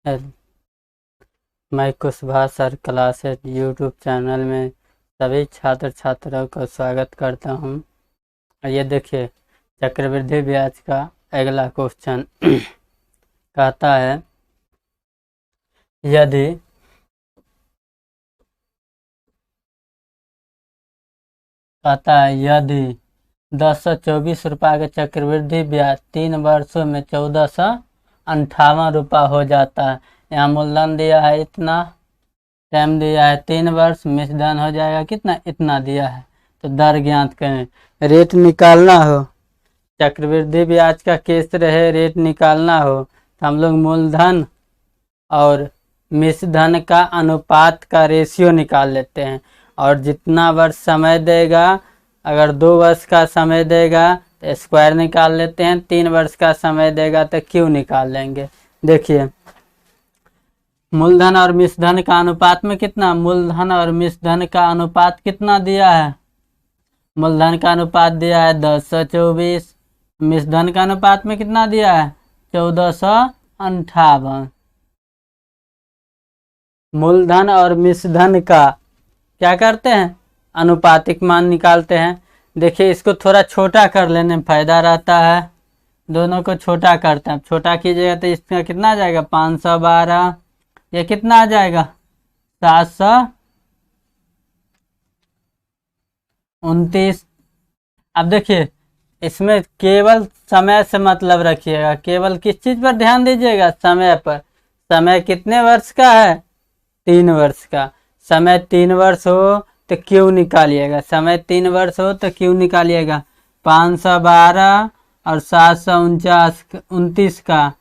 है। मैं Kushwaha sir classes YouTube channel में सभी छात्र छात्राओं का स्वागत करता हूं। ये देखिए चक्रवृद्धि ब्याज का अगला क्वेश्चन कहता है यदि 1024 रुपये का चक्रवृद्धि ब्याज 3 वर्षों में 1458 रुपये हो जाता है। यहाँ मूलधन दिया है इतना, टाइम दिया है 3 वर्ष, मिश्रधन हो जाएगा कितना, इतना दिया है। तो दर ज्ञात करें, रेट निकालना हो, चक्रवृद्धि ब्याज का केस रहे, रेट निकालना हो तो हम लोग मूलधन और मिश्रधन का अनुपात का रेशियो निकाल लेते हैं। और जितना वर्ष समय देगा, अगर 2 वर्ष का समय देगा तो स्क्वायर निकाल लेते हैं, 3 वर्ष का समय देगा तो क्यू निकाल लेंगे। देखिए मूलधन और मिश्रधन का अनुपात में कितना, मूलधन और मिश्रधन का अनुपात कितना दिया है, मूलधन का अनुपात दिया है 1024, मिश्रधन का अनुपात में कितना दिया है 1458। मूलधन और मिश्रधन का क्या करते हैं, अनुपातिक मान निकालते हैं। देखिए इसको थोड़ा छोटा कर लेने में फायदा रहता है, दोनों को छोटा करते हैं। छोटा कीजिएगा तो इसका कितना आ जाएगा 512, ये कितना आ जाएगा 729। अब देखिए इसमें केवल समय से मतलब रखिएगा, केवल किस चीज पर ध्यान दीजिएगा, समय पर। समय कितने वर्ष का है, 3 वर्ष का। समय 3 वर्ष हो तो क्यू निकालिएगा, समय 3 वर्ष हो तो क्यू निकालिएगा। 512 और 729 का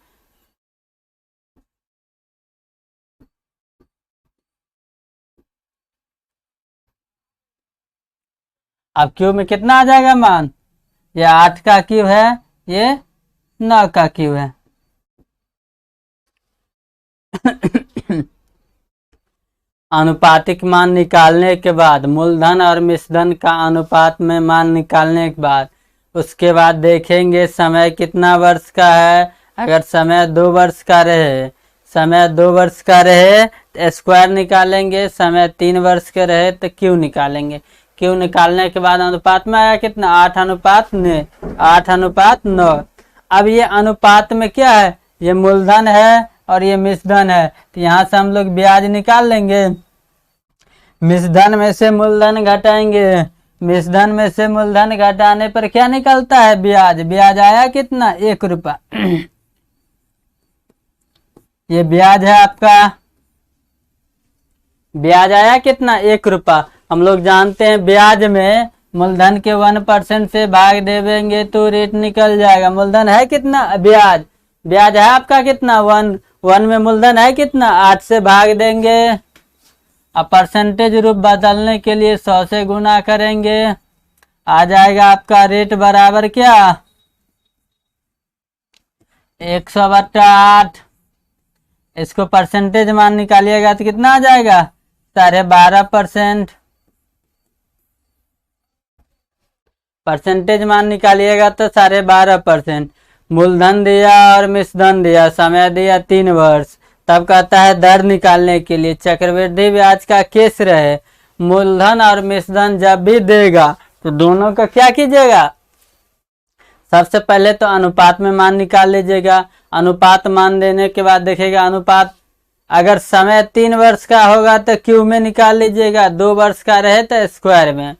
अब क्यू में कितना आ जाएगा मान, ये 8 का क्यू है, ये 9 का क्यू है। अनुपातिक मान निकालने के बाद, मूलधन और मिश्रधन का अनुपात में मान निकालने के बाद, उसके बाद देखेंगे समय कितना वर्ष का है। अगर समय 2 वर्ष का रहे, समय 2 वर्ष का रहे तो स्क्वायर निकालेंगे, समय 3 वर्ष के रहे तो क्यू निकालेंगे। क्यू निकालने के बाद अनुपात में आया कितना, 8:9। अब ये अनुपात में क्या है, ये मूलधन है और ये मिश्रधन है, तो यहाँ से हम लोग ब्याज निकाल लेंगे। मिश्रधन में से मूलधन घटाएंगे, मिश्रधन में से मूलधन घटाने पर क्या निकलता है, ब्याज। ब्याज आया कितना, 1 रुपया। ये ब्याज है आपका, ब्याज आया कितना, 1 रुपया। हम लोग जानते हैं ब्याज में मूलधन के 1% से भाग देंगे तो रेट निकल जाएगा। मूलधन है कितना, ब्याज ब्याज है आपका कितना, 1 में मूलधन है कितना, 8 से भाग देंगे। अब परसेंटेज रूप बदलने के लिए 100 से गुना करेंगे, आ जाएगा आपका रेट बराबर क्या, 100/8। इसको परसेंटेज मान निकालिएगा तो कितना आ जाएगा, 12.5%। परसेंटेज मान निकालिएगा तो 12.5%। मूलधन दिया और मिश्रधन दिया, समय दिया 3 वर्ष। तब कहता है दर निकालने के लिए चक्रवृद्धि ब्याज का केस रहे, मूलधन और मिश्रधन जब भी देगा तो दोनों का क्या कीजिएगा, सबसे पहले तो अनुपात में मान निकाल लीजिएगा। अनुपात मान देने के बाद देखिएगा अनुपात, अगर समय 3 वर्ष का होगा तो क्यू में निकाल लीजिएगा, 2 वर्ष का रहे तो स्क्वायर में।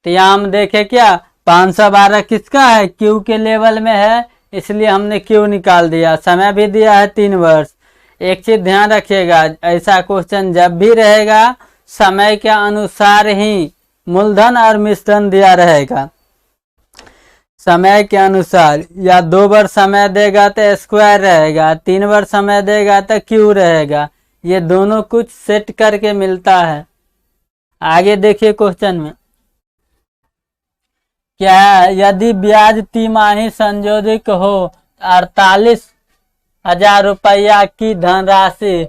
तो यहाँ हम देखे क्या, 512 किसका है, क्यू के लेवल में है, इसलिए हमने क्यू निकाल दिया। समय भी दिया है 3 वर्ष। एक चीज ध्यान रखिएगा, ऐसा क्वेश्चन जब भी रहेगा समय के अनुसार ही मूलधन और मिश्रधन दिया रहेगा। समय के अनुसार, या 2 वर्ष समय देगा तो स्क्वायर रहेगा, 3 वर्ष समय देगा तो क्यू रहेगा। ये दोनों कुछ सेट करके मिलता है। आगे देखिए क्वेश्चन में क्या है, यदि ब्याज तिमाही संशोधित हो 48,000 रुपया की धनराशि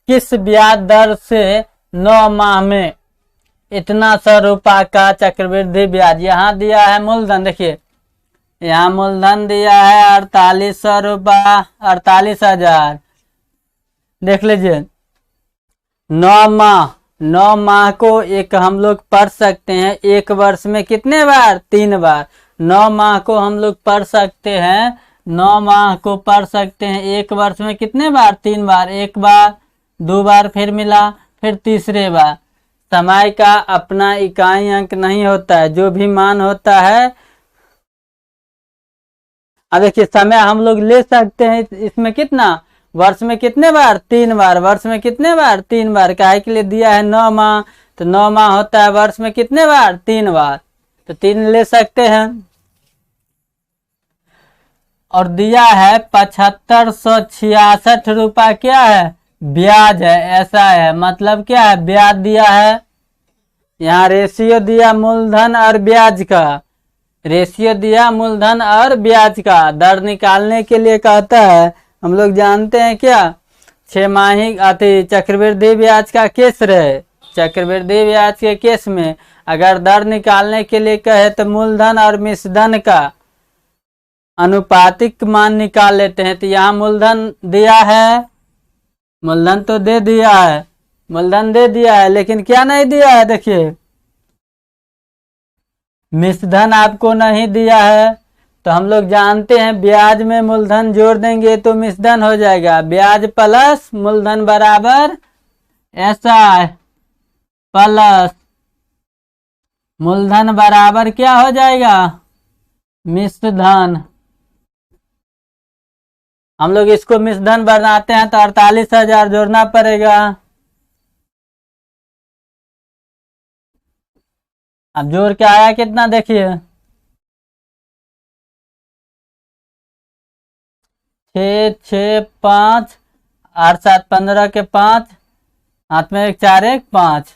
किस ब्याज दर से 9 माह में इतना 100 रुपया का चक्रवृद्धि ब्याज। यहाँ दिया है मूलधन, देखिए यहाँ मूलधन दिया है 4800 रुपया, 48,000। देख लीजिए, 9 माह, 9 माह को एक हम लोग पढ़ सकते हैं एक वर्ष में कितने बार? 3 बार। 9 माह को हम लोग पढ़ सकते हैं, 9 माह को पढ़ सकते हैं एक वर्ष में कितने बार? 3 बार। एक बार, 2 बार, फिर मिला, फिर तीसरे बार। समय का अपना इकाई अंक नहीं होता है, जो भी मान होता है। अब देखिए, समय हम लोग ले सकते हैं इसमें कितना? वर्ष में कितने बार? 3 बार। वर्ष में कितने बार? 3 बार। काहे के लिए दिया है 9 माह, तो 9 माह होता है वर्ष में कितने बार? 3 बार, तो 3 ले सकते हैं। और दिया है 7566 रुपया, क्या है? ब्याज है। ऐसा है, मतलब क्या है? ब्याज दिया है। यहाँ रेशियो दिया मूलधन और ब्याज का, रेशियो दिया मूलधन और ब्याज का। दर निकालने के लिए कहता है, हम लोग जानते हैं क्या? 6 माही चक्रवृद्धि ब्याज का केस रहे, चक्रवृद्धि ब्याज के केस में अगर दर निकालने के लिए कहे तो मूलधन और मिश्रधन का अनुपातिक मान निकाल लेते हैं। तो यहाँ मूलधन दिया है, मूलधन तो दे दिया है, मूलधन दे दिया है, लेकिन क्या नहीं दिया है? देखिए, मिश्रधन आपको नहीं दिया है। तो हम लोग जानते हैं ब्याज में मूलधन जोड़ देंगे तो मिश्रधन हो जाएगा। ब्याज प्लस मूलधन बराबर SI प्लस मूलधन बराबर क्या हो जाएगा? मिश्रधन। हम लोग इसको मिश्रधन बनाते हैं तो 48,000 जोड़ना पड़ेगा। अब जोड़ के आया कितना? देखिए, 6 6 5 8 7 15 के 5, हाथ में 1 4 1 5।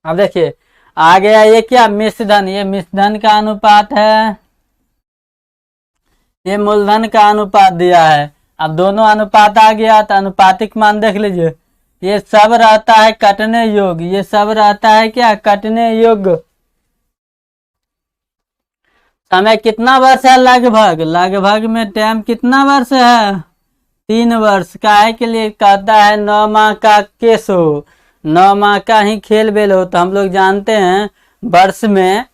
अब देखिए आ गया ये क्या? मिश्रधन। ये मिश्रधन का अनुपात है, ये मूलधन का अनुपात दिया है। अब दोनों अनुपात आ गया तो अनुपातिक मान देख लीजिए, ये सब रहता है कटने योग्य, ये सब रहता है क्या? कटने योग्य। समय कितना वर्ष है? लगभग, लगभग में टाइम कितना वर्ष है? 3 वर्ष। काहे के लिए कहता है 9 माह का केस हो, 9 माह का ही खेल बेल हो। तो हम लोग जानते हैं वर्ष में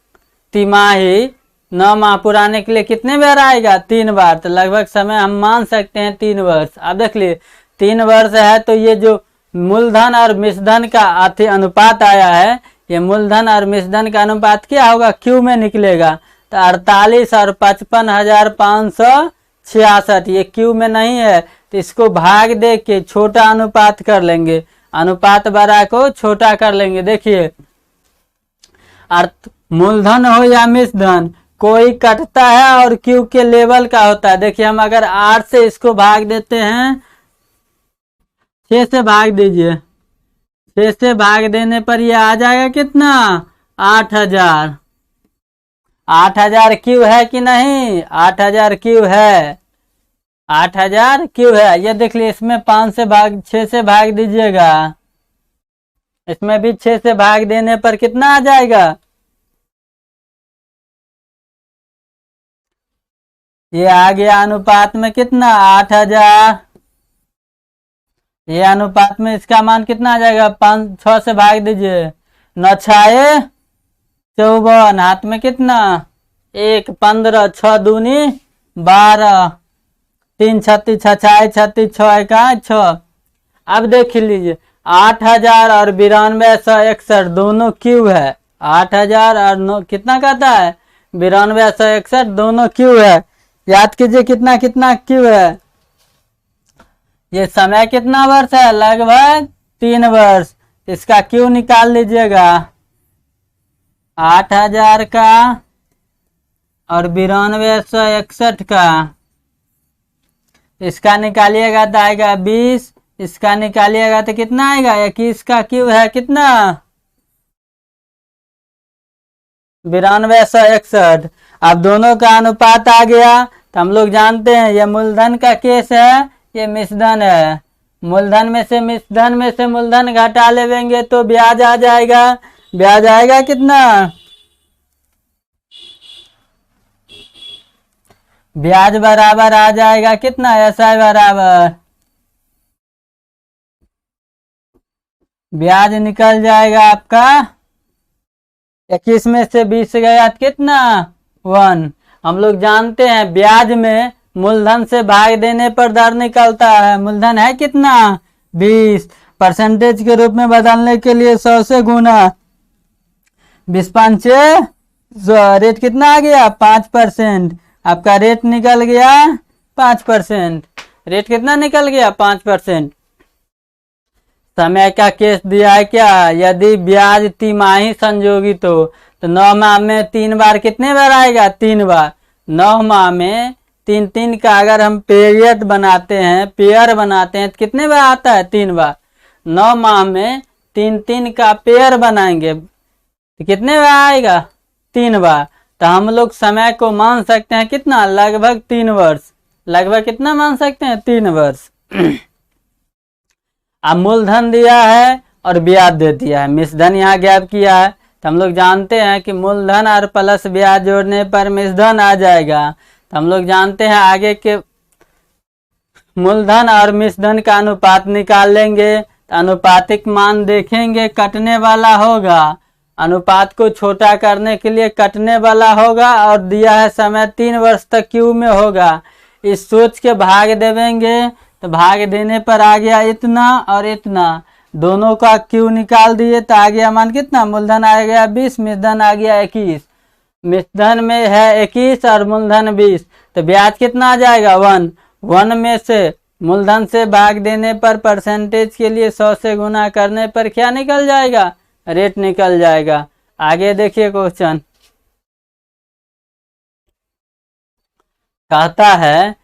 तिमाही 9 माह पुराने के लिए कितने बार आएगा? 3 बार। तो लगभग समय हम मान सकते हैं 3 वर्ष। अब देख लिए 3 वर्ष है तो ये जो मूलधन और मिश्रधन का अनुपात आया है, ये मूलधन और मिश्रधन का अनुपात क्या होगा? क्यू में निकलेगा। तो 48 और 55,566, ये क्यू में नहीं है तो इसको भाग दे के छोटा अनुपात कर लेंगे, अनुपात बड़ा को छोटा कर लेंगे। देखिए, मूलधन हो या मिश्रधन, कोई कटता है और क्यू के लेवल का होता है। देखिए, हम अगर 8 से इसको भाग देते हैं, 6 से भाग दीजिए, 6 से भाग देने पर ये आ जाएगा कितना? 8,000। 8,000 क्यू है कि नहीं? 8,000 क्यू है, 8,000 क्यू है। ये देख लीजिए, इसमें 6 से भाग दीजिएगा, इसमें भी 6 से भाग देने पर कितना आ जाएगा? ये आ गया अनुपात में कितना? 8,000। ये अनुपात में इसका मान कितना आ जाएगा? 6 से भाग दीजिए, 9 6 54, हाथ में कितना? 1 15, 6 दूनी 12, 3 36 6 36 6 1 6। अब देख लीजिए, 8,000 और 92,161 दोनों क्यू है। 8,000 और कितना कहता है? 92,161 दोनों क्यू है। याद कीजिए कितना कितना क्यू है। ये समय कितना वर्ष है? लगभग 3 वर्ष। इसका क्यू निकाल लीजिएगा, 8,000 का और 92,161 का, इसका निकालिएगा तो आएगा 20, इसका निकालिएगा तो कितना आएगा? 21 का क्यू है कितना? 92,161। अब दोनों का अनुपात आ गया तो हम लोग जानते हैं ये मूलधन का केस है, ये मिश्रधन है। मूलधन में से मिश्रधन में से मूलधन घटा लेंगे तो ब्याज आ जाएगा। ब्याज आएगा कितना? ब्याज बराबर आ जाएगा कितना? SI बराबर ब्याज निकल जाएगा आपका 21 में से 20 गया कितना 1। हम लोग जानते हैं ब्याज में मूलधन से भाग देने पर दर निकलता है। मूलधन है कितना 20, परसेंटेज के रूप में बदलने के लिए 100 से गुना 20 रेट कितना आ गया 5%। आपका रेट निकल गया 5%। रेट कितना निकल गया 5%। समय का केस दिया है क्या, यदि ब्याज तिमाही संयोगित हो तो 9 माह में 3 बार कितने बार आएगा 3 बार। 9 माह में 3 का अगर हम पेयर बनाते हैं तो कितने बार आता है 3 बार। 9 माह में 3 का पेयर बनाएंगे तो कितने बार आएगा 3 बार। तो हम लोग समय को मान सकते हैं कितना लगभग 3 वर्ष। लगभग कितना मान सकते हैं 3 वर्ष। अब मूलधन दिया है और ब्याज दे दिया है, मिश्रधन यहाँ गैप किया है। तो हम लोग जानते हैं कि मूलधन और प्लस ब्याज जोड़ने पर मिश्रधन आ जाएगा। तो हम लोग जानते हैं आगे के मूलधन और मिश्रधन का अनुपात निकाल लेंगे। तो अनुपातिक मान देखेंगे कटने वाला होगा, अनुपात को छोटा करने के लिए कटने वाला होगा और दिया है समय 3 वर्ष तक क्यू में होगा। इस सोच के भाग देवेंगे तो भाग देने पर आ गया इतना और इतना, दोनों का क्यू निकाल दिए तो आ गया मान कितना मूलधन आ गया 20, मिश्रधन आ गया 21। मिश्रधन में है 21 और मूलधन 20 तो ब्याज कितना आ जाएगा 1 में से मूलधन से भाग देने पर परसेंटेज के लिए 100 से गुना करने पर क्या निकल जाएगा रेट निकल जाएगा। आगे देखिए क्वेश्चन कहता है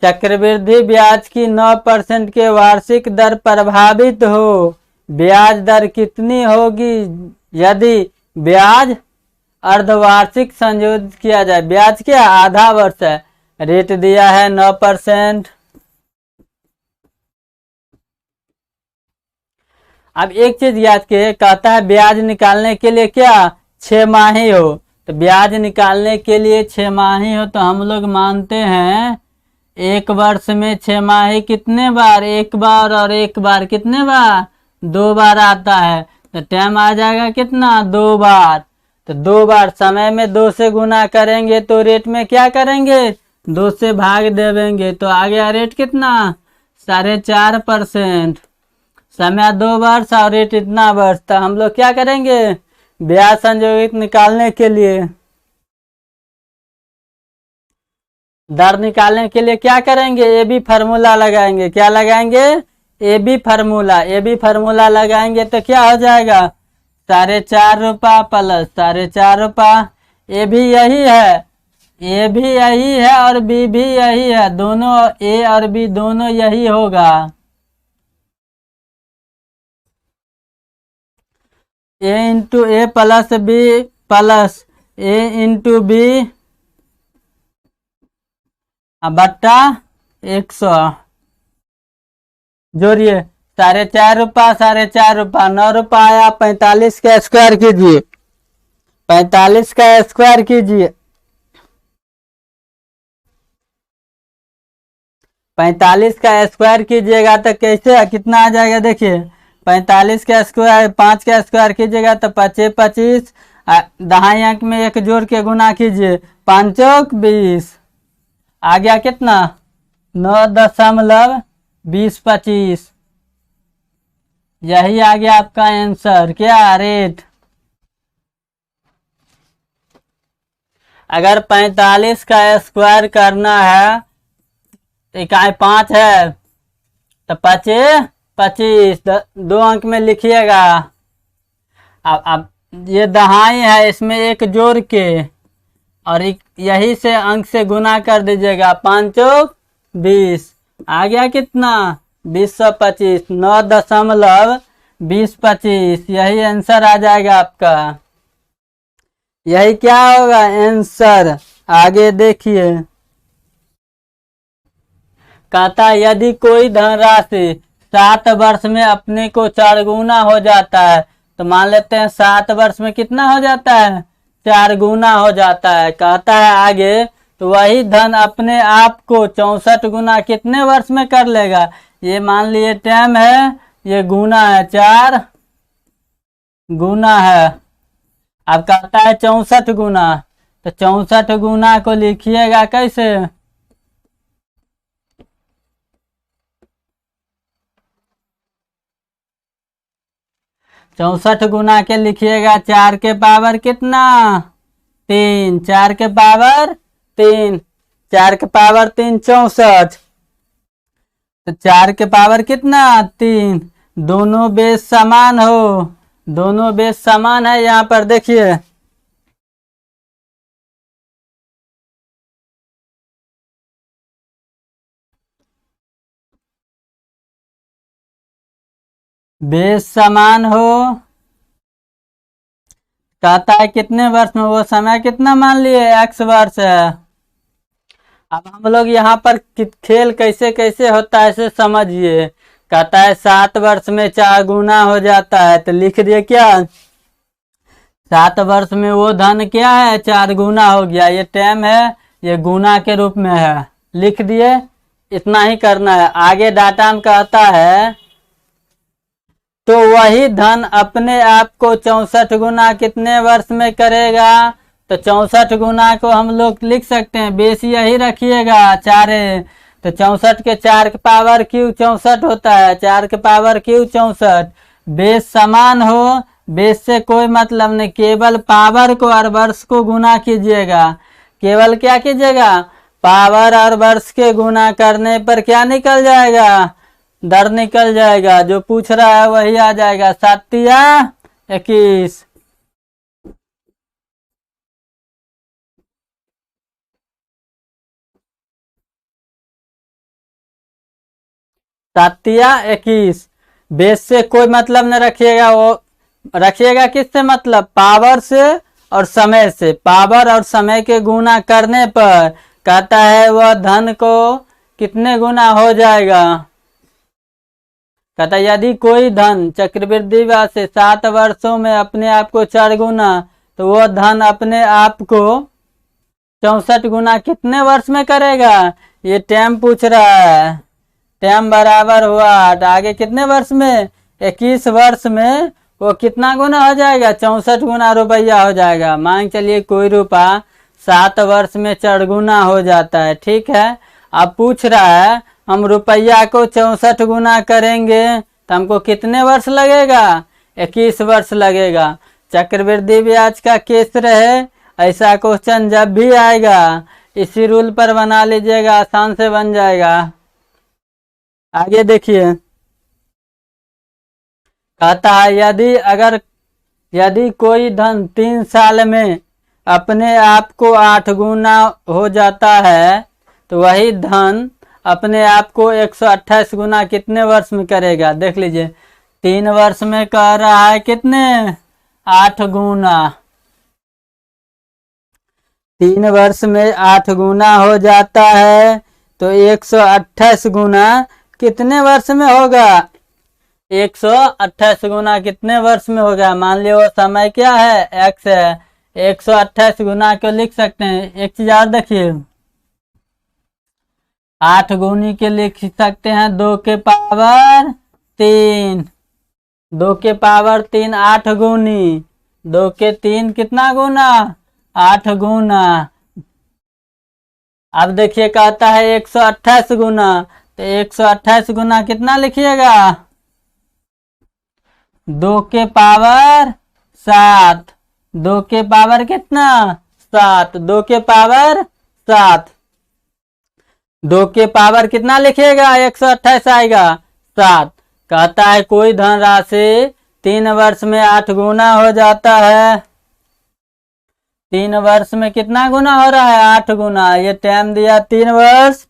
चक्रवृद्धि ब्याज की 9% के वार्षिक दर प्रभावित हो, ब्याज दर कितनी होगी यदि ब्याज अर्धवार्षिक संयोजित किया जाए। ब्याज क्या आधा वर्ष है, रेट दिया है 9%। अब एक चीज याद के कहता है ब्याज निकालने के लिए क्या 6 माही हो। तो ब्याज निकालने के लिए 6 माही हो तो हम लोग मानते हैं 1 वर्ष में 6 माही कितने बार 1 बार और 1 बार कितने बार 2 बार आता है। तो टाइम आ जाएगा कितना 2 बार। तो 2 बार समय में 2 से गुना करेंगे तो रेट में क्या करेंगे 2 से भाग देवेंगे तो आ गया रेट कितना 4.5%। समय 2 वर्ष और रेट इतना वर्ष। तो हम लोग क्या करेंगे ब्याज संयोगित निकालने के लिए दर निकालने के लिए क्या करेंगे ए बी फार्मूला लगाएंगे। क्या लगाएंगे ए बी फार्मूला लगाएंगे तो क्या हो जाएगा 4.5 रुपया प्लस 4.5 रुपया। ए भी यही है और बी भी यही है, दोनों ए और बी दोनों यही होगा। ए इंटू ए प्लस बी प्लस ए इंटू बी बट्टा 100 जोड़िए 4.5 रुपया 4.5 रुपया 9 रुपया आया। 45 का स्क्वायर कीजिए 45 का स्क्वायर कीजिए 45 का स्क्वायर कीजिएगा तो कैसे कितना आ जाएगा देखिए 45 का स्क्वायर 5 का स्क्वायर कीजिएगा तो 5 25 दहाई अंक में 1 जोड़ के गुना कीजिए 5 चौक 20 आ गया कितना 9.2025। यही आ गया आपका आंसर क्या रेट। अगर 45 का स्क्वायर करना है इकाई 5 है तो 5 25 2 अंक में लिखिएगा। अब ये दहाई है इसमें 1 जोड़ के और यही से अंक से गुना कर दीजिएगा 5 चौक 20 आ गया कितना 2025 9.2025 यही आंसर आ जाएगा आपका। यही क्या होगा आंसर। आगे देखिए कहता यदि कोई धनराशि 7 वर्ष में अपने को 4 गुना हो जाता है तो मान लेते हैं 7 वर्ष में कितना हो जाता है 4 गुना हो जाता है। कहता है आगे तो वही धन अपने आप को 64 गुना कितने वर्ष में कर लेगा। ये मान लिए टाइम है ये गुना है 4 गुना है। अब कहता है 64 गुना, तो 64 गुना को लिखिएगा कैसे? 64 गुना के लिखिएगा 4 के पावर कितना? 3। 4 के पावर 3, 4 के पावर 3 64, तो 4 के पावर कितना? 3। दोनों बेस समान हो, दोनों बेस समान है। यहाँ पर देखिए बेस समान हो, कहता है कितने वर्ष में, वो समय कितना मान लिए? x वर्ष है। अब हम लोग यहाँ पर खेल कैसे कैसे होता है इसे समझिए। कहता है 7 वर्ष में 4 गुना हो जाता है, तो लिख दिए क्या? 7 वर्ष में वो धन क्या है? 4 गुना हो गया। ये टाइम है, ये गुना के रूप में है, लिख दिए। इतना ही करना है। आगे डाटा में कहता है तो वही धन अपने आप को 64 गुना कितने वर्ष में करेगा? तो 64 गुना को हम लोग लिख सकते हैं, बेस यही रखिएगा 4 है, तो 64 के 4 के पावर क्यू 64 होता है, 4 के पावर क्यू 64। बेस समान हो, बेस से कोई मतलब नहीं, केवल पावर को और वर्ष को गुना कीजिएगा। केवल क्या कीजिएगा? पावर और वर्ष के गुना करने पर क्या निकल जाएगा? दर निकल जाएगा। जो पूछ रहा है वही आ जाएगा। 7 या 21, 7 या 21। बेस से कोई मतलब न रखिएगा, वो रखिएगा किससे मतलब? पावर से और समय से। पावर और समय के गुना करने पर कहता है वह धन को कितने गुना हो जाएगा? कहता है यदि कोई धन चक्रवृद्धि ब्याज से 7 वर्षों में अपने आप को 4 गुना, तो वह धन अपने आप को 64 गुना कितने वर्ष में करेगा? ये टाइम पूछ रहा है। टाइम बराबर हुआ आगे कितने वर्ष में? 21 वर्ष में वो कितना गुना हो जाएगा? 64 गुना रुपया हो जाएगा। मान चलिए कोई रुपया 7 वर्ष में 4 गुना हो जाता है, ठीक है। अब पूछ रहा है हम रुपया को 64 गुना करेंगे तो हमको कितने वर्ष लगेगा? 21 वर्ष लगेगा। चक्रवृद्धि ब्याज का केस रहे, ऐसा क्वेश्चन जब भी आएगा इसी रूल पर बना लीजिएगा, आसान से बन जाएगा। आगे देखिए, कहता है यदि कोई धन 3 साल में अपने आप को 8 गुना हो जाता है, तो वही धन अपने आप को 128 गुना कितने वर्ष में करेगा? देख लीजिए, 3 वर्ष में कह रहा है कितने? 8 गुना। 3 वर्ष में 8 गुना हो जाता है, तो 128 गुना कितने वर्ष में होगा? 128 गुना कितने वर्ष में होगा? मान लियो वो समय क्या है? x है। 128 गुना को लिख सकते हैं। एक चीज और देखिए, 8 गुनी के लिख सकते हैं 2 के पावर 3, 2 के पावर 3 8 गुनी, 2 के 3 कितना गुना? 8 गुना। अब देखिए कहता है 128 गुना, तो 128 गुना कितना लिखिएगा? 2 के पावर 7, 2 के पावर कितना? 7, 2 के पावर 7, 2 के पावर कितना लिखिएगा? 128 आएगा 7। कहता है कोई धनराशि 3 वर्ष में 8 गुना हो जाता है। 3 वर्ष में कितना गुना हो रहा है? 8 गुना। ये टाइम दिया 3 वर्ष,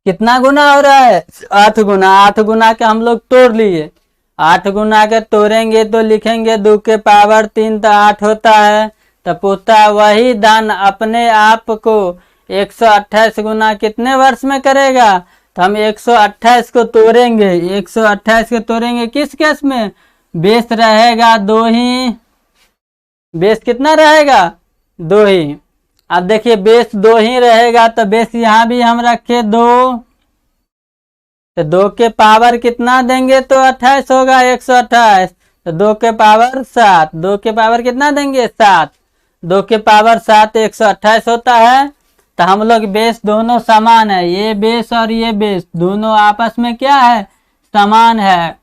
कितना गुना हो रहा है? 8 गुना। 8 गुना के हम लोग तोड़ लिए, 8 गुना के तोड़ेंगे तो लिखेंगे 2 के पावर 3 तो 8 होता है। तो पूछता है वही धन अपने आप को 128 गुना कितने वर्ष में करेगा? तो हम 128 को तोड़ेंगे, 128 को तोड़ेंगे किस केस में? बेस रहेगा 2 ही। बेस कितना रहेगा? 2 ही। अब देखिए बेस 2 ही रहेगा, तो बेस यहाँ भी हम रखे 2, तो 2 के पावर कितना देंगे तो 28 होगा? 128। तो 2 के पावर 7, 2 के पावर कितना देंगे 7, 2 के पावर 7 128 होता है। तो हम लोग बेस दोनों समान है, ये बेस और ये बेस दोनों आपस में क्या है, समान है।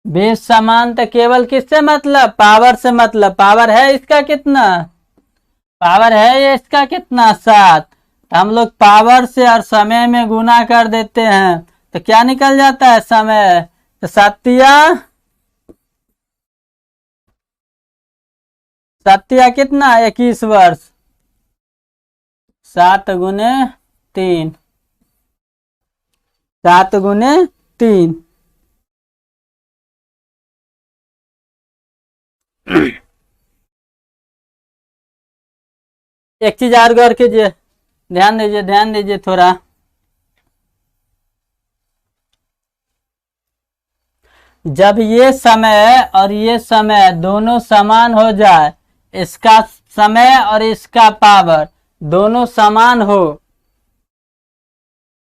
बेस समान तो केवल किससे मतलब, पावर से मतलब। पावर है इसका कितना, पावर है ये इसका कितना 7। तो हम लोग पावर से और समय में गुना कर देते हैं तो क्या निकल जाता है समय। तो 7 कितना 21 वर्ष, 7 गुने 3, 7 गुने 3। एक चीज और गौर कीजिए, ध्यान दीजिए थोड़ा। जब ये समय और ये समय दोनों समान हो जाए, इसका समय और इसका पावर दोनों समान हो,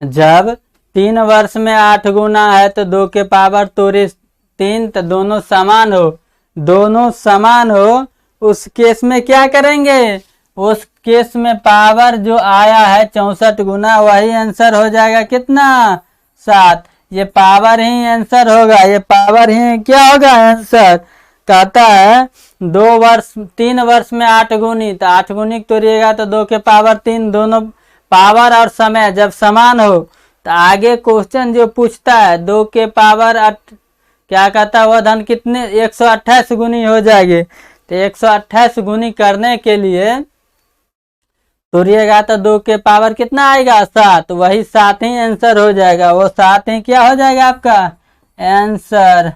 जब 3 वर्ष में 8 गुना है तो 2 के पावर 3, तो दोनों समान हो, दोनों समान हो, उस केस में क्या करेंगे, उस केस में पावर जो आया है 64 गुना, वही आंसर हो जाएगा कितना 7। ये पावर ही आंसर होगा, ये पावर ही क्या होगा आंसर। कहता है 3 वर्ष में 8 गुनी, तो 8 गुनी तोड़िएगा तो 2 के पावर 3, दोनों पावर और समय जब समान हो तो आगे क्वेश्चन जो पूछता है 2 के पावर 8 क्या कहता है, वह धन कितने 128 गुनी हो जाएगी। तो 128 गुनी करने के लिए तोड़िएगा तो 2 के पावर कितना आएगा 7, वही 7 ही आंसर हो जाएगा, वो 7 ही क्या हो जाएगा आपका आंसर।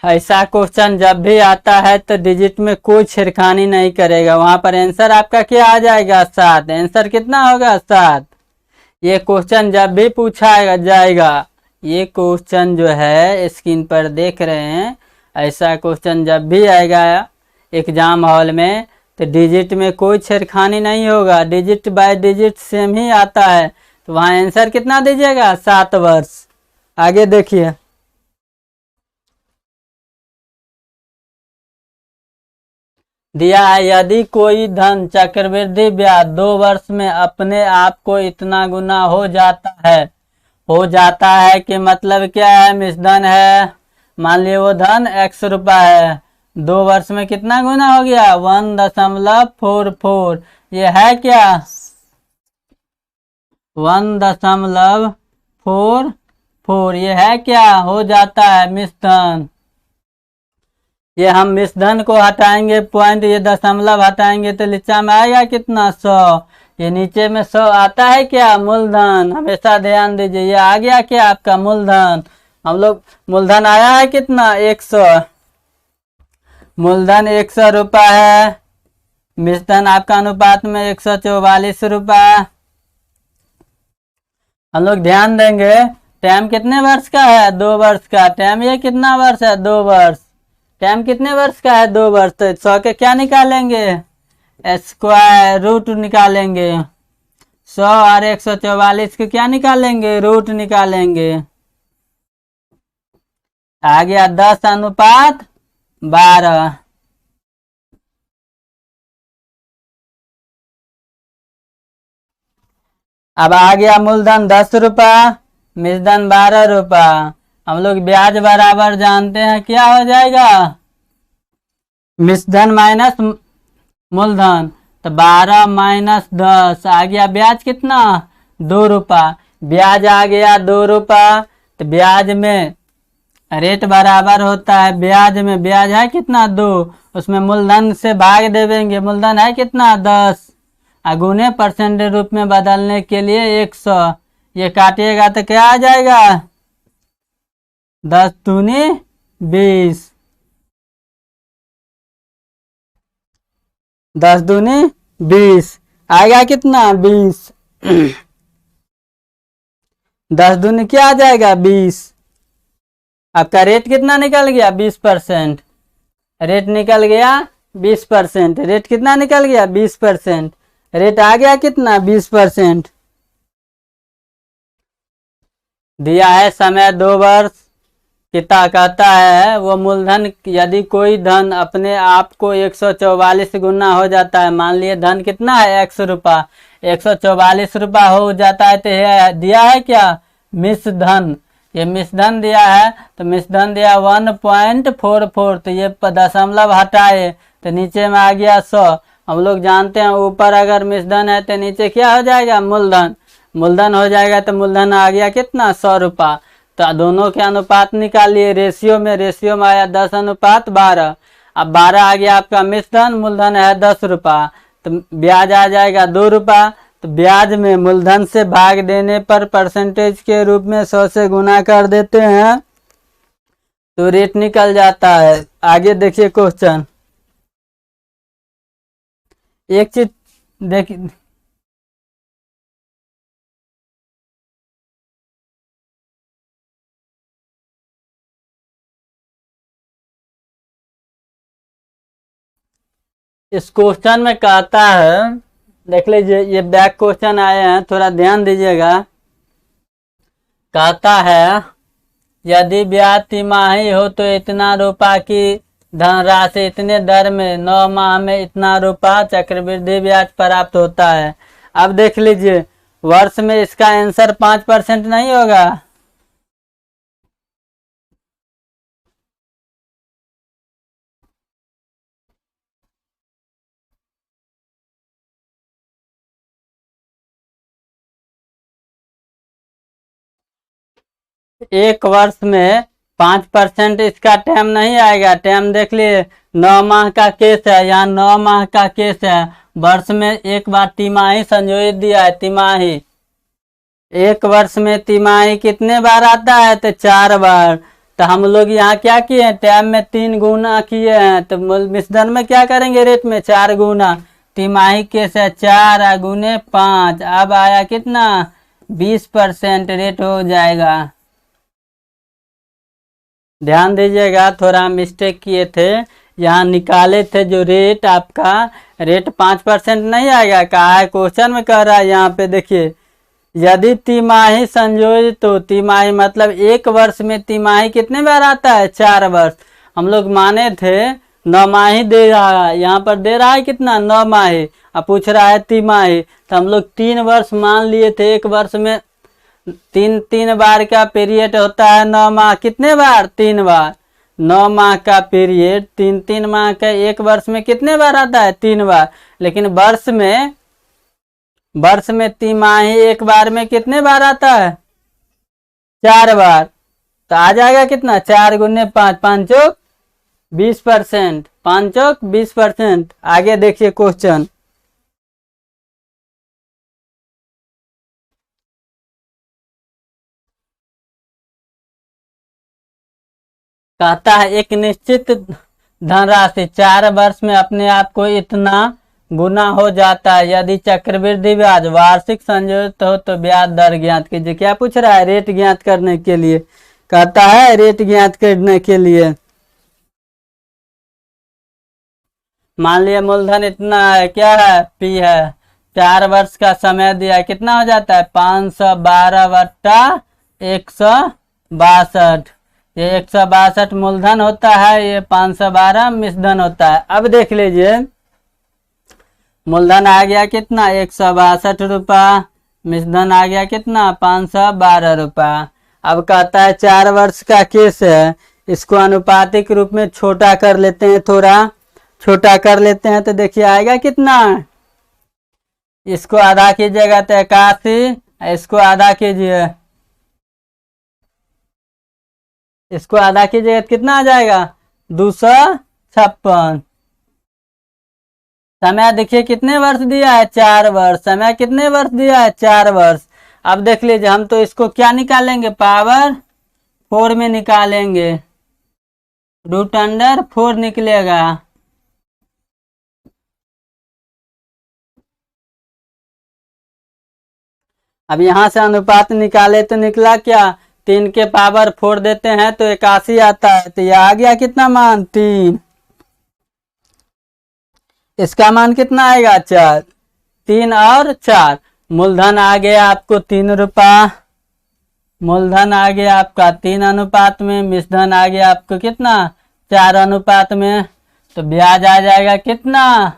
ऐसा क्वेश्चन जब भी आता है तो डिजिट में कोई छेड़खानी नहीं करेगा, वहां पर आंसर आपका क्या आ जाएगा 7, आंसर कितना होगा 7। ये क्वेश्चन जब भी पूछा जाएगा, ये क्वेश्चन जो है स्क्रीन पर देख रहे हैं, ऐसा क्वेश्चन जब भी आएगा एग्जाम हॉल में तो डिजिट में कोई छेड़खानी नहीं होगा, डिजिट बाय डिजिट सेम ही आता है, तो वहां आंसर कितना दीजिएगा 7 वर्ष। आगे देखिए, दिया है यदि कोई धन चक्रवृद्धि ब्याज 2 वर्ष में अपने आप को इतना गुना हो जाता है कि मतलब क्या है, मिश्रधन है। मान लिया वो धन x रुपया है, 2 वर्ष में कितना गुना हो गया 1.44। ये है क्या 1.44, ये है क्या हो जाता है मिश्रधन। ये हम मिश्रधन को हटाएंगे पॉइंट, ये दशमलव हटाएंगे तो नीचा में आएगा कितना 100। ये नीचे में 100 आता है क्या मूलधन, हमेशा ध्यान दीजिए, ये आ गया क्या आपका मूलधन। हम लोग मूलधन आया है कितना 100, मूलधन 100 रुपया है, मिश्रधन आपका अनुपात में 144 रुपया। हम लोग ध्यान देंगे टाइम कितने वर्ष का है 2 वर्ष का, टाइम ये कितना वर्ष है 2 वर्ष, टाइम कितने वर्ष का है 2 वर्ष। तो 100 के क्या निकालेंगे स्क्वायर रूट निकालेंगे, 100 और 144 के क्या निकालेंगे रूट निकालेंगे, आ गया 10:12। अब आ गया मूलधन 10 रुपया, मिश्रधन 12 रुपया। हम लोग ब्याज बराबर जानते हैं क्या हो जाएगा, मिश्रधन माइनस मूलधन, तो 12 माइनस 10 आ गया ब्याज कितना 2 रुपया। ब्याज आ गया 2 रुपया, तो ब्याज में रेट बराबर होता है, ब्याज में ब्याज है कितना 2, उसमें मूलधन से भाग देंगे, मूलधन है कितना 10, गुने परसेंट रूप में बदलने के लिए 100, ये काटिएगा तो क्या आ जाएगा 10 दूनी 20, 10 दूनी 20 आएगा कितना 20, 10 दूनी क्या आ जाएगा 20। आपका रेट कितना निकल गया 20%, रेट निकल गया 20%, रेट कितना निकल गया 20%, रेट आ गया कितना 20%। दिया है समय 2 वर्ष। कितना कहता है वो मूलधन, यदि कोई धन अपने आप को 144 गुना हो जाता है, मान लिए धन कितना है 100 रुपया, 144 रुपया हो जाता है, तो ये दिया है क्या मिश्रधन, ये मिश्रधन दिया है, तो मिश्रधन दिया 1.44, तो ये दशमलव हटाए तो नीचे में आ गया 100। हम लोग जानते हैं ऊपर अगर मिश्रधन है तो नीचे क्या हो जाएगा मूलधन, मूलधन हो जाएगा, तो मूलधन आ गया कितना 100 रुपया। तो दोनों के अनुपात निकालिए, रेशियो में आया 10:12। अब 12 आ गया आपका मिश्रधन, मूलधन है 10 रुपया, तो ब्याज आ जाएगा 2 रुपया। तो ब्याज में मूलधन से भाग देने पर परसेंटेज के रूप में 100 से गुना कर देते हैं तो रेट निकल जाता है। आगे देखिए क्वेश्चन, एक चीज देखिए, इस क्वेश्चन में कहता है, देख लीजिए ये बैक क्वेश्चन आए हैं, थोड़ा ध्यान दीजिएगा। कहता है यदि ब्याज तिमाही हो तो इतना रुपया की धनराशि इतने दर में 9 माह में इतना रुपया चक्रवृद्धि ब्याज प्राप्त होता है। अब देख लीजिए वर्ष में इसका आंसर 5% नहीं होगा, एक वर्ष में 5% इसका टाइम नहीं आएगा। टाइम देख लिए 9 माह का केस है, यहाँ 9 माह का केस है, वर्ष में एक बार तिमाही संयोजित दिया है, तिमाही एक वर्ष में तिमाही कितने बार आता है तो 4 बार। तो हम लोग यहाँ क्या किए हैं, टाइम में 3 गुना किए हैं, तो मिश्रधन में क्या करेंगे रेट में 4 गुना। तिमाही केस है 4 गुने 5, अब आया कितना 20% रेट हो जाएगा। ध्यान दीजिएगा, थोड़ा मिस्टेक किए थे, यहाँ निकाले थे जो रेट आपका रेट 5% नहीं आएगा, कहा है क्वेश्चन में कह रहा है यहाँ पे देखिए, यदि तिमाही संयोजित तो तिमाही मतलब एक वर्ष में तिमाही कितने बार आता है 4 वर्ष। हम लोग माने थे 9 माही दे रहा है, यहाँ पर दे रहा है कितना 9 माही, अब पूछ रहा है तिमाही, तो हम लोग 3 वर्ष मान लिए थे, एक वर्ष में 3 बार का पीरियड होता है, 9 माह कितने बार 3 बार, 9 माह का पीरियड 3 माह का एक वर्ष में कितने बार आता है 3 बार। लेकिन वर्ष में तिमाही एक बार में कितने बार आता है 4 बार, तो आ जाएगा कितना 4 गुने 5, 5 चौक 20%, 5 चौक 20%। आगे देखिए क्वेश्चन, कहता है एक निश्चित धनराशि 4 वर्ष में अपने आप को इतना गुना हो जाता है, यदि चक्रवृद्धि ब्याज वार्षिक संयोजित हो तो ब्याज दर ज्ञात कीजिए। क्या पूछ रहा है, रेट ज्ञात करने के लिए, कहता है रेट ज्ञात करने के लिए। मान लिया मूलधन इतना है, क्या है पी है, 4 वर्ष का समय दिया है, कितना हो जाता है 512/162, ये 162 मूलधन होता है, ये 512 मिश्रधन होता है। अब देख लीजिए मूलधन आ गया कितना 162 रुपया, मिश्रधन आ गया कितना 512 रुपया। अब कहता है 4 वर्ष का केस है, इसको अनुपातिक रूप में छोटा कर लेते हैं, थोड़ा छोटा कर लेते हैं, तो देखिए आएगा कितना, इसको आधा कीजिएगा तो 81, इसको आधा कीजिए, इसको आधा कीजिएगा तो कितना आ जाएगा 256। समय देखिए कितने वर्ष दिया है 4 वर्ष, समय कितने वर्ष दिया है 4 वर्ष। अब देख लीजिए हम तो इसको क्या निकालेंगे पावर 4 में निकालेंगे, √4 निकलेगा। अब यहाँ से अनुपात निकाले तो निकला क्या 3 के पावर 4 देते हैं तो 81 आता है, तो यह आ गया कितना मान 3, इसका मान कितना आएगा 4, 3 और 4, मूलधन आ गया आपको 3 रुपया, मूलधन आ गया आपका 3 अनुपात में, मिश्रधन आ गया आपको कितना 4 अनुपात में। तो ब्याज आ जाएगा कितना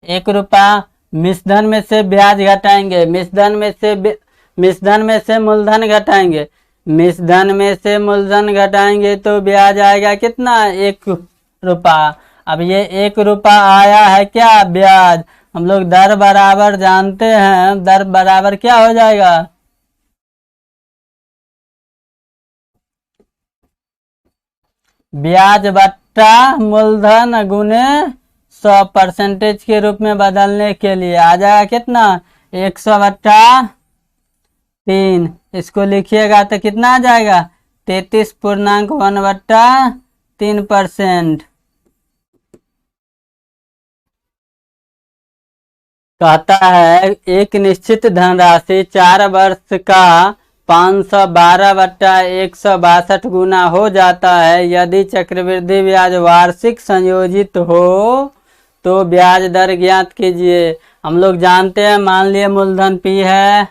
1 रुपया। मिश्रधन में से ब्याज घटाएंगे, मिश्रधन में से मूलधन घटाएंगे, मिश्रधन में से मूलधन घटाएंगे तो ब्याज आएगा कितना 1 रुपया। अब ये 1 रुपया आया है क्या ब्याज। हम लोग दर बराबर जानते हैं, दर बराबर क्या हो जाएगा ब्याज बट्टा मूलधन गुने 100% के रूप में बदलने के लिए आ जाएगा कितना 100/3। इसको लिखिएगा तो कितना आ जाएगा 33.1/3%। कहता है एक निश्चित धनराशि 4 वर्ष का 512/162 गुना हो जाता है। यदि चक्रवृद्धि ब्याज वार्षिक संयोजित हो तो ब्याज दर ज्ञात कीजिए। हम लोग जानते हैं, मान लिए मूलधन P है,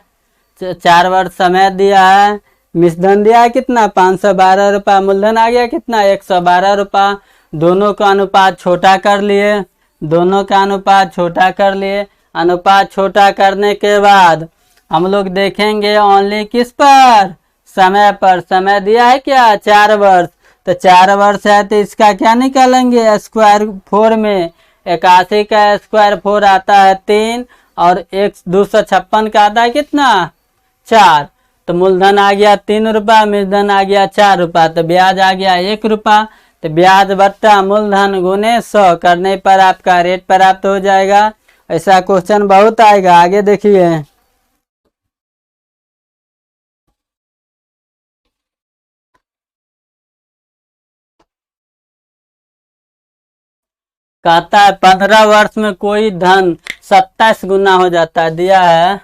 4 वर्ष समय दिया है, मिश्रधन दिया है कितना 512 रुपया, मूलधन आ गया कितना 112 रुपया। दोनों का अनुपात छोटा कर लिए, दोनों का अनुपात छोटा कर लिए। अनुपात छोटा करने के बाद हम लोग देखेंगे ओनली किस पर समय पर। समय दिया है क्या 4 वर्ष, तो 4 वर्ष है तो इसका क्या निकालेंगे स्क्वायर 4 में। 81 का स्क्वायर 4 आता है 3 और 256 का आता है कितना 4। तो मूलधन आ गया 3 रुपया, मिश्रधन आ गया 4 रुपया, तो ब्याज आ गया 1 रुपया। तो ब्याज बट्टा मूलधन गुने 100 करने पर आपका रेट प्राप्त हो जाएगा। ऐसा क्वेश्चन बहुत आएगा, आगे देखिए। कहता है 15 वर्ष में कोई धन 27 गुना हो जाता है, दिया है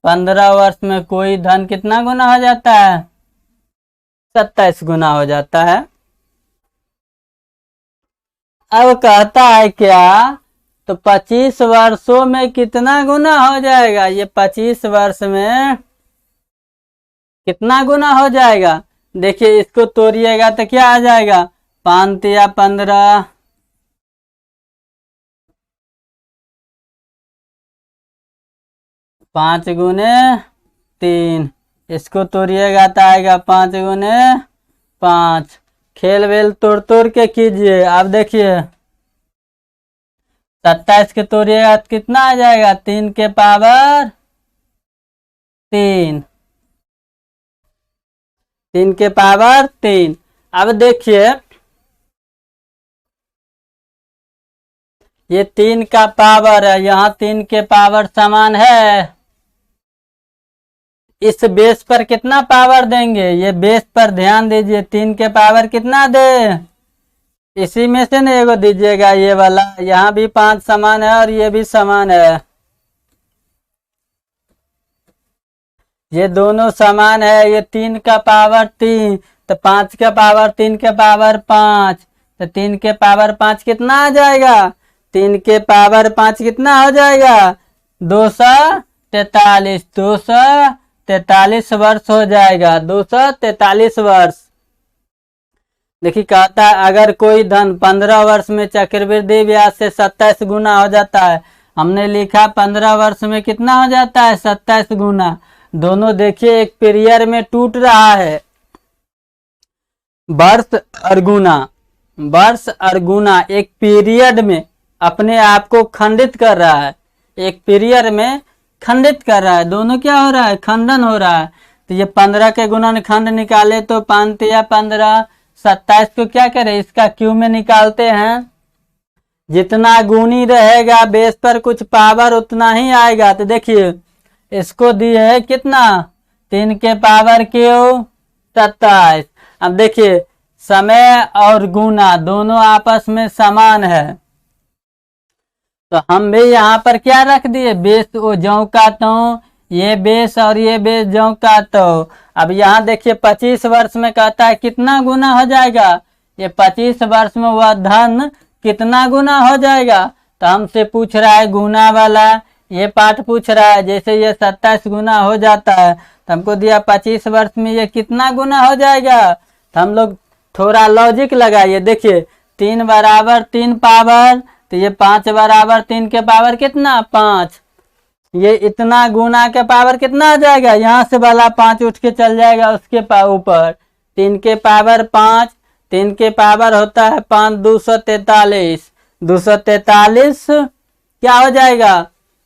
15 वर्ष में कोई धन कितना गुना हो जाता है 27 गुना हो जाता है। अब कहता है क्या, तो 25 वर्षों में कितना गुना हो जाएगा। ये 25 वर्ष में कितना गुना हो जाएगा, देखिए इसको तोड़िएगा तो क्या आ जाएगा 5 या 15, 5 गुने 3, इसको तोड़िएगा तो आएगा 5 गुने 5। खेल वेल तोड़ तोड़ के कीजिए। अब देखिए 27 के तोड़िएगा तो कितना आ जाएगा 3 के पावर 3, 3 के पावर 3। अब देखिए ये 3 का पावर है, यहाँ 3 के पावर समान है। इस बेस पर कितना पावर देंगे, ये बेस पर ध्यान दीजिए 3 के पावर कितना दे, इसी में से ना एगो दीजिएगा ये वाला। यहाँ भी 5 समान है और ये भी समान है, ये दोनों समान है। ये 3 का पावर 3 तो 5 का पावर 3 के पावर 5, तो 3 के पावर 5 कितना आ जाएगा 3 के पावर 5 कितना हो जाएगा 243, 243 वर्ष हो जाएगा, 243 वर्ष। देखिए कहता है अगर कोई धन 15 वर्ष में चक्रवृद्धि ब्याज से 27 गुना हो जाता है। हमने लिखा 15 वर्ष में कितना हो जाता है 27 गुना। दोनों देखिए एक पीरियड में टूट रहा है, वर्ष और गुना, वर्ष और गुना एक पीरियड में अपने आप को खंडित कर रहा है, एक पीरियड में खंडित कर रहा है। दोनों क्या हो रहा है खंडन हो रहा है। तो ये 15 के गुणनखंड निकाले तो 5 या 15, 27 को क्या करें इसका क्यू में निकालते हैं। जितना गुणी रहेगा बेस पर कुछ पावर उतना ही आएगा। तो देखिए इसको दिए है कितना 3 के पावर क्यू 27। अब देखिए समय और गुना दोनों आपस में समान है, तो हम भी यहाँ पर क्या रख दिए बेस वो ज्यों का त्यों, ये बेस और ये बेस ज्यों का त्यों। अब यहाँ देखिए 25 वर्ष में कहता है कितना गुना हो जाएगा, ये 25 वर्ष में वह धन कितना गुना हो जाएगा। तो हमसे पूछ रहा है गुना वाला, ये पाठ पूछ रहा है जैसे ये 27 गुना हो जाता है तो हमको दिया 25 वर्ष में ये कितना गुना हो जाएगा। तो हम लोग थोड़ा लॉजिक लगाइए। देखिए 3 बराबर 3 पावर, तो ये 5 बराबर 3 के पावर कितना 5, ये इतना गुना के पावर कितना आ जाएगा, यहाँ से वाला 5 उठ के चल जाएगा उसके ऊपर। 3 के पावर 5, 3 के पावर होता है 5, 243। 243 क्या हो जाएगा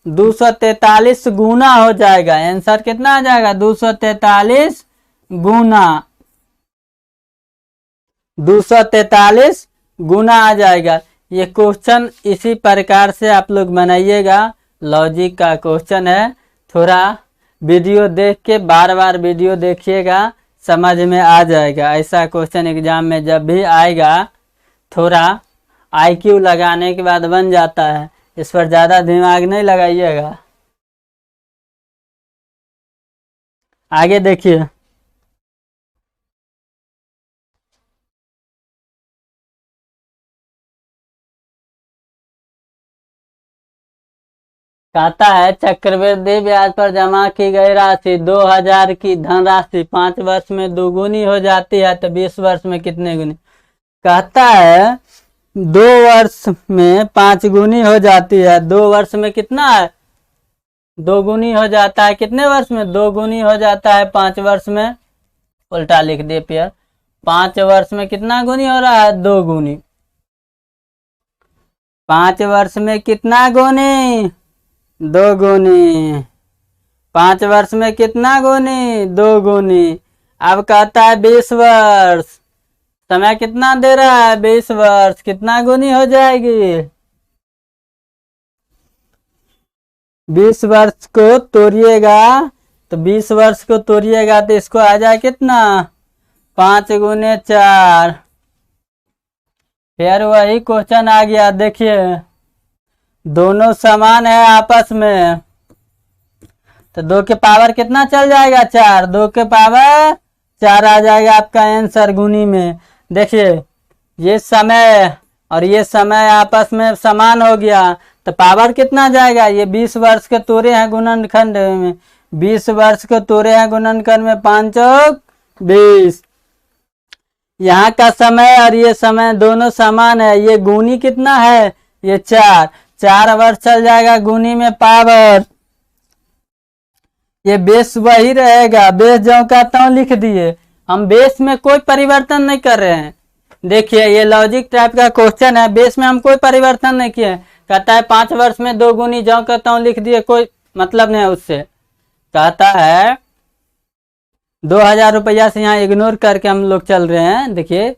243 गुना हो जाएगा। आंसर कितना आ जाएगा 243 गुना, 243 गुना आ जाएगा। ये क्वेश्चन इसी प्रकार से आप लोग बनाइएगा। लॉजिक का क्वेश्चन है, थोड़ा वीडियो देख के बार बार वीडियो देखिएगा, समझ में आ जाएगा। ऐसा क्वेश्चन एग्जाम में जब भी आएगा थोड़ा आईक्यू लगाने के बाद बन जाता है, इस पर ज़्यादा दिमाग नहीं लगाइएगा। आगे देखिए, कहता है चक्रवृद्धि ब्याज पर जमा की गई राशि 2000 की धनराशि 5 वर्ष में दोगुनी हो जाती है तो 20 वर्ष में कितने गुनी। कहता है 2 वर्ष में 5 गुनी हो जाती है, 2 वर्ष में कितना है 2 गुनी हो जाता है, कितने वर्ष में 2 गुनी हो जाता है 5 वर्ष में, उल्टा लिख दिए फिर 5 वर्ष में कितना गुनी हो रहा है 2 गुनी। 5 वर्ष में कितना गुनी 2 गुनी, 5 वर्ष में कितना गुनी 2 गुनी। अब कहता है 20 वर्ष, समय कितना दे रहा है 20 वर्ष, कितना गुनी हो जाएगी 20 वर्ष को तोड़िएगा तो 20 वर्ष को तोड़िएगा तो इसको आ जाए कितना 5 गुने 4। फिर वही क्वेश्चन आ गया, देखिए दोनों समान है आपस में तो 2 के पावर कितना चल जाएगा 4, 2 के पावर 4 आ जाएगा आपका आंसर गुनी में। देखिए ये समय और ये समय आपस में समान हो गया तो पावर कितना जाएगा, ये 20 वर्ष के तोड़े हैं गुणनखंड में, 20 वर्ष को तोड़े हैं गुणनखंड में 5 चौक 20। यहाँ का समय और ये समय दोनों समान है, ये गुनी कितना है ये 4 वर्ष चल जाएगा गुनी में पावर, ये बेस वही रहेगा, बेस जो का त्यों लिख दिए, हम बेस में कोई परिवर्तन नहीं कर रहे हैं। देखिए ये लॉजिक टाइप का क्वेश्चन है, बेस में हम कोई परिवर्तन नहीं किए। कहता है 5 वर्ष में 2 गुनी जो का त्यों लिख दिए, कोई मतलब नहीं है उससे। कहता है 2000 रुपया से यहाँ इग्नोर करके हम लोग चल रहे हैं। देखिए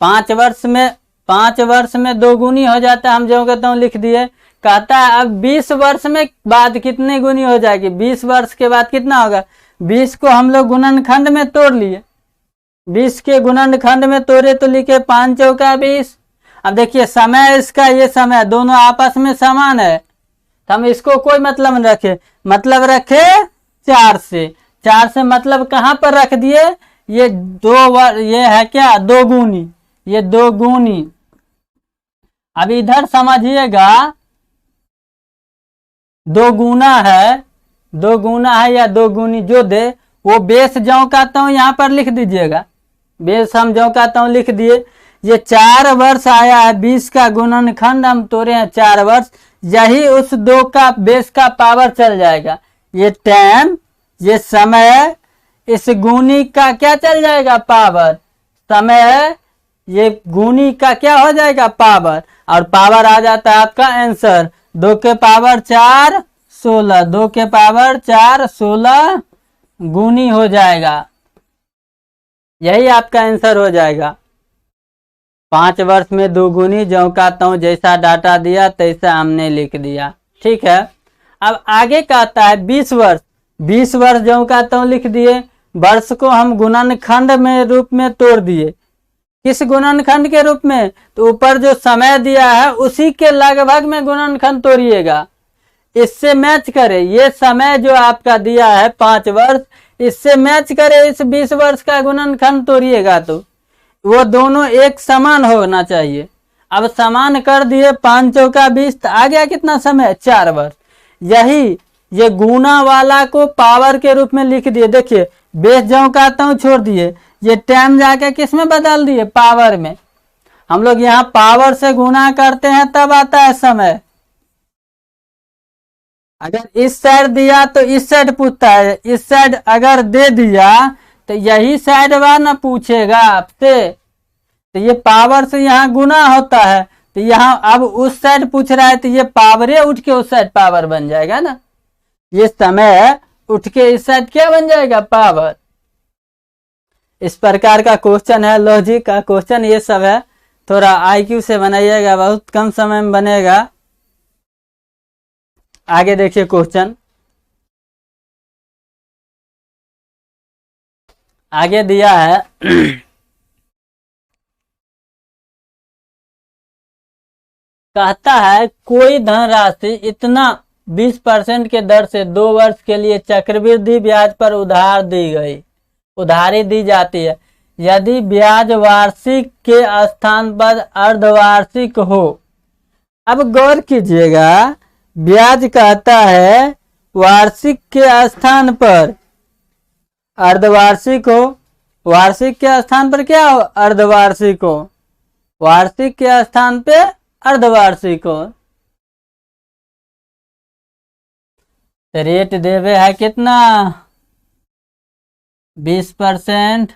5 वर्ष में 2 गुनी हो जाता है, हम जो का त्यों लिख दिए। कहता है अब 20 वर्ष में बाद कितने गुनी हो जाएगी, 20 वर्ष के बाद कितना होगा, 20 को हम लोग गुणनखंड में तोड़ लिए, 20 के गुणनखंड में तोड़े तो लिखे 5 चौका 20। अब देखिए समय इसका ये समय दोनों आपस में समान है तो हम इसको कोई मतलब नहीं रखे, मतलब रखे 4 से, 4 से मतलब कहाँ पर रख दिए, ये ये है क्या 2 गुनी, ये 2 गुनी। अब इधर समझिएगा 2 गुना है, 2 गुना है या 2 गुनी जो दे वो बेस जो कहता हूँ यहाँ पर लिख दीजिएगा, बेस हम जो कहता हूँ लिख दिए। ये 4 वर्ष आया है, 20 का गुणनखंड हम तोड़े हैं 4 वर्ष, यही उस 2 का बेस का पावर चल जाएगा। ये टाइम ये समय इस गुनी का क्या चल जाएगा पावर, समय ये गुनी का क्या हो जाएगा पावर, और पावर आ जाता है आपका आंसर 2 के पावर 4 16, 2 के पावर 4 16 गुनी हो जाएगा, यही आपका आंसर हो जाएगा। 5 वर्ष में 2 गुनी जो कहता हूँ, जैसा डाटा दिया तैसा हमने लिख दिया, ठीक है। अब आगे कहता है 20 वर्ष, 20 वर्ष जो कहता हूँ लिख दिए, वर्ष को हम गुणनखंड में रूप में तोड़ दिए, किस गुणनखंड के रूप में, तो ऊपर जो समय दिया है उसी के लगभग में गुणनखंड तोड़िएगा, इससे मैच करे। ये समय जो आपका दिया है 5 वर्ष, इससे मैच करे इस 20 वर्ष का गुणनखंड तोड़िएगा तो वो दोनों एक समान होना चाहिए। अब समान कर दिए 5 चौका 20 तो आ गया कितना समय 4 वर्ष। यही ये गुना वाला को पावर के रूप में लिख दिए। देखिए बेस जो कहता हूँ छोड़ दिए, ये टाइम जाके किस में बदल दिए, पावर में। हम लोग यहाँ पावर से गुना करते हैं तब आता है समय। अगर इस साइड दिया तो इस साइड पूछता है, इस साइड अगर दे दिया तो यही साइड वाला ना पूछेगा आपसे। तो ये पावर से यहाँ गुना होता है, तो यहाँ अब उस साइड पूछ रहा है तो ये पावरे उठ के उस साइड पावर बन जाएगा ना। ये समय उठ के इस साइड क्या बन जाएगा, पावर। इस प्रकार का क्वेश्चन है, लॉजिक का क्वेश्चन ये सब है। थोड़ा आईक्यू से बनाइएगा, बहुत कम समय में बनेगा। आगे देखिए क्वेश्चन, आगे दिया है कहता है कोई धनराशि इतना 20% के दर से 2 वर्ष के लिए चक्रवृद्धि ब्याज पर उधारी दी जाती है। यदि ब्याज वार्षिक के स्थान पर अर्धवार्षिक हो। अब गौर कीजिएगा, ब्याज कहता है वार्षिक के स्थान पर अर्धवार्षिक हो, वार्षिक के स्थान पर क्या हो, अर्धवार्षिक हो, वार्षिक के स्थान पे अर्धवार्षिक हो। रेट देवे है कितना, 20%,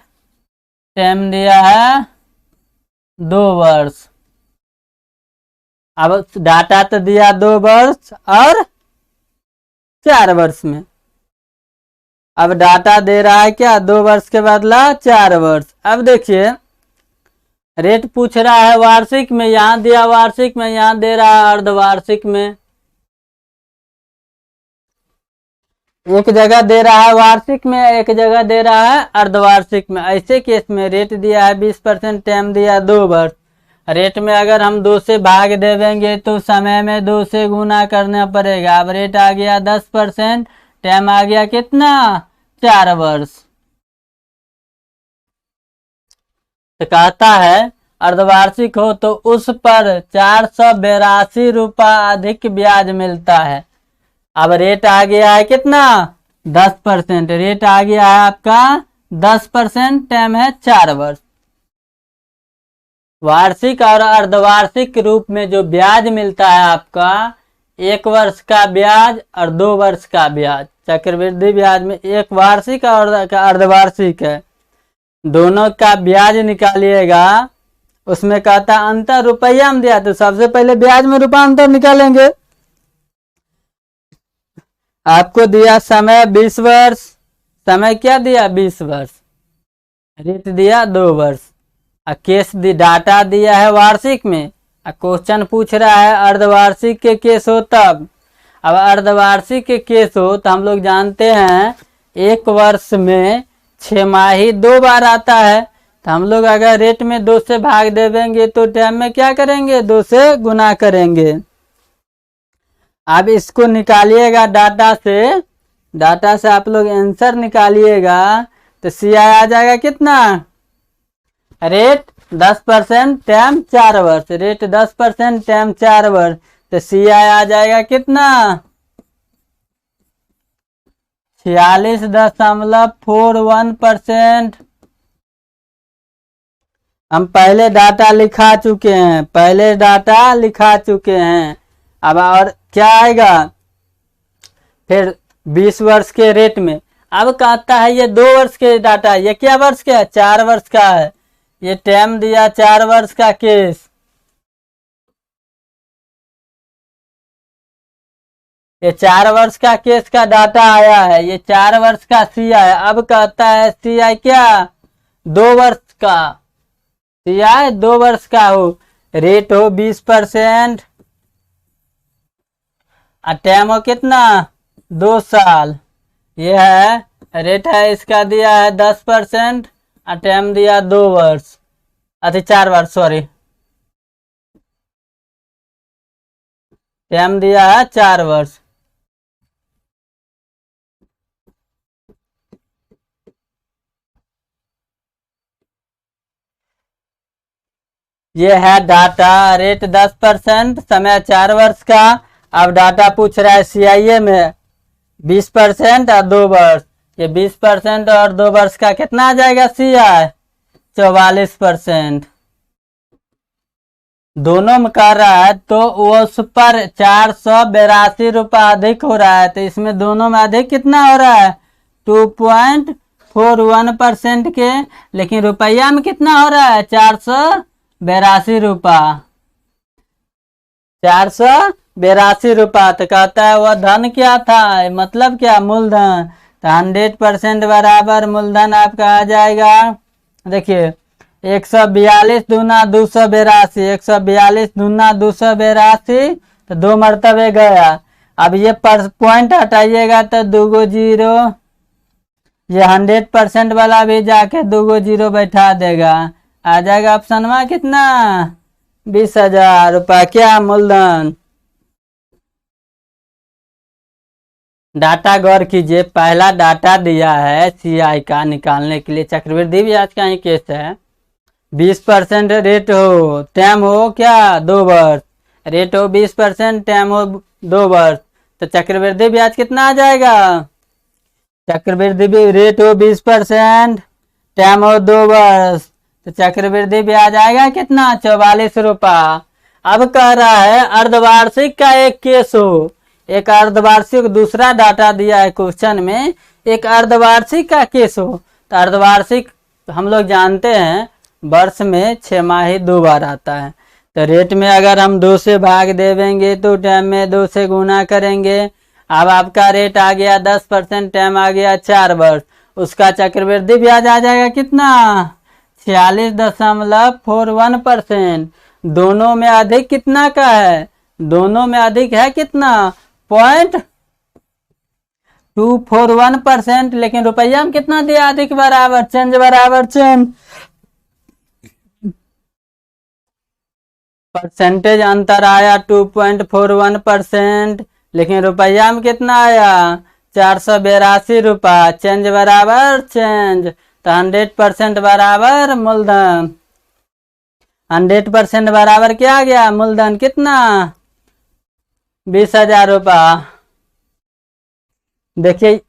टाइम दिया है 2 वर्ष। अब डाटा तो दिया 2 वर्ष और 4 वर्ष में। अब डाटा दे रहा है क्या, 2 वर्ष के बदला 4 वर्ष। अब देखिए रेट पूछ रहा है वार्षिक में, यहाँ दिया वार्षिक में, यहाँ दे रहा है अर्धवार्षिक में। एक जगह दे रहा है वार्षिक में, एक जगह दे रहा है अर्धवार्षिक में। ऐसे केस में रेट दिया है 20%, टाइम दिया 2 वर्ष। रेट में अगर हम 2 से भाग देंगे तो समय में 2 से गुना करना पड़ेगा। अब रेट आ गया 10%, टाइम आ गया कितना, 4 वर्ष। तो कहता है अर्धवार्षिक हो तो उस पर 482 रुपया अधिक ब्याज मिलता है। अब रेट आ गया है कितना, 10%। रेट आ गया है आपका 10%, टाइम है 4 वर्ष। वार्षिक और अर्धवार्षिक रूप में जो ब्याज मिलता है आपका, 1 वर्ष का ब्याज और 2 वर्ष का ब्याज। चक्रवृद्धि ब्याज में एक वार्षिक और अर्धवार्षिक है, दोनों का ब्याज निकालिएगा। उसमें कहता अंतर रुपया में दिया, तो सबसे पहले ब्याज में रूपांतर निकालेंगे। आपको दिया समय 20 वर्ष, समय क्या दिया 20 वर्ष, रेट दिया 2 वर्ष। केस डाटा दिया है वार्षिक में, क्वेश्चन पूछ रहा है अर्धवार्षिक के केस हो तब। अब अर्धवार्षिक के केस हो तो हम लोग जानते हैं 1 वर्ष में 6 माही 2 बार आता है। तो हम लोग अगर रेट में 2 से भाग दे देंगे तो टाइम में क्या करेंगे, 2 से गुना करेंगे। अब इसको निकालिएगा डाटा से आप लोग आंसर निकालिएगा तो सीआई आ जाएगा कितना, रेट 10%, टाइम 4 वर्ष। रेट 10%, टाइम 4 वर्ष, तो सीआई आ जाएगा कितना, 46.41%। हम पहले डाटा लिखा चुके हैं, अब और क्या आएगा फिर 20 वर्ष के रेट में। अब कहता है ये 2 वर्ष के डाटा, ये क्या वर्ष का है, 4 वर्ष का है। ये टाइम दिया 4 वर्ष का केस, ये 4 वर्ष का केस का डाटा आया है, ये 4 वर्ष का सीआई। अब कहता है सीआई क्या, 2 वर्ष का सीआई, 2 वर्ष का हो, रेट हो 20% और टाइम हो कितना, 2 साल। ये है रेट है इसका दिया है 10% और टाइम दिया 2 वर्ष, अच्छा 4 वर्ष, सॉरी, टाइम दिया है 4 वर्ष। ये है डाटा, रेट 10%, समय 4 वर्ष का अब डाटा पूछ रहा है CIA में 20% और 2 वर्ष, ये 20% और 2 वर्ष का कितना आ जाएगा CI 44%। दोनों में कर रहा है तो वो उस पर 482 रुपये अधिक हो रहा है, तो इसमें दोनों में अधिक कितना हो रहा है 2.41% के, लेकिन रुपया में कितना हो रहा है 482 रुपया, 482 रुपया। तो कहता है वह धन क्या था, मतलब क्या मूलधन, तो 100% बराबर मूलधन आपका आ जाएगा। देखिए 142 दूना 282, 142 दूना 282, तो 2 मरतबे गया। अब ये पॉइंट हटाइएगा तो 2 जीरो, ये 100% वाला भी जाके 2 जीरो बैठा देगा, आ जाएगा ऑप्शन में कितना 20,000 रुपया क्या मूलधन। डाटा गौर कीजिए, पहला डाटा दिया है CI का निकालने के लिए, चक्रवृद्धि ब्याज का ही केस है। 20% रेट हो, टाइम हो क्या 2 वर्ष, रेट हो 20%, टाइम हो 2 वर्ष, तो चक्रवृद्धि ब्याज कितना आ जाएगा, चक्रवृद्धि रेट हो 20%, टाइम हो 2 वर्ष, तो चक्रवृद्धि ब्याज आएगा कितना 44 रुपया। अब कह रहा है अर्धवार्षिक का एक केस हो, एक अर्धवार्षिक, दूसरा डाटा दिया है क्वेश्चन में, एक अर्धवार्षिक का केस हो। तो अर्धवार्षिक हम लोग जानते हैं वर्ष में 6 माही 2 बार आता है, तो रेट में अगर हम 2 से भाग देवेंगे तो टाइम में 2 से गुना करेंगे। अब आपका रेट आ गया 10%, टाइम आ गया 4 वर्ष, उसका चक्रवृद्धि ब्याज आ जाएगा कितना 46.41%। दोनों में अधिक कितना का है, दोनों में अधिक है कितना 0.241%, लेकिन रुपया में कितना दिया अधिक, बराबर चेंज, बराबर चेंज, परसेंटेज अंतर आया 2.41%, लेकिन रुपया में कितना आया 482 रुपया, चेंज बराबर चेंज, तो 100% बराबर मूलधन, 100% बराबर क्या आ गया मूलधन कितना 20,000 रुपया। देखिए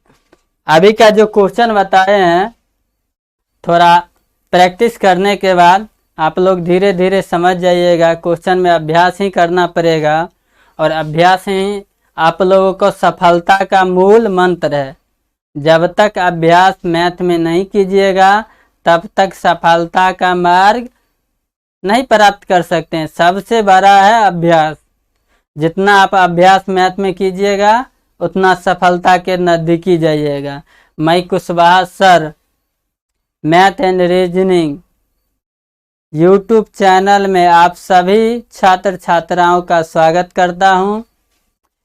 अभी का जो क्वेश्चन बताए हैं, थोड़ा प्रैक्टिस करने के बाद आप लोग धीरे धीरे समझ जाइएगा। क्वेश्चन में अभ्यास ही करना पड़ेगा, और अभ्यास ही आप लोगों को सफलता का मूल मंत्र है। जब तक अभ्यास मैथ में नहीं कीजिएगा तब तक सफलता का मार्ग नहीं प्राप्त कर सकते हैं। सबसे बड़ा है अभ्यास, जितना आप अभ्यास मैथ में कीजिएगा उतना सफलता के नज़दीकी जाइएगा। मैं Kushwaha sir math and reasoning YouTube channel में आप सभी छात्र छात्राओं का स्वागत करता हूं।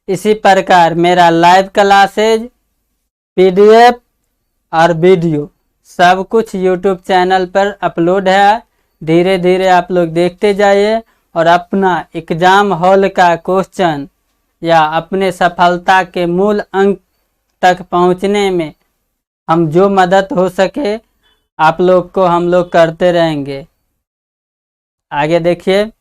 इसी प्रकार मेरा लाइव क्लासेज, PDF और वीडियो सब कुछ यूट्यूब चैनल पर अपलोड है। धीरे धीरे आप लोग देखते जाइए, और अपना एग्जाम हॉल का क्वेश्चन या अपने सफलता के मूल अंक तक पहुंचने में हम जो मदद हो सके आप लोग को हम लोग करते रहेंगे। आगे देखिए,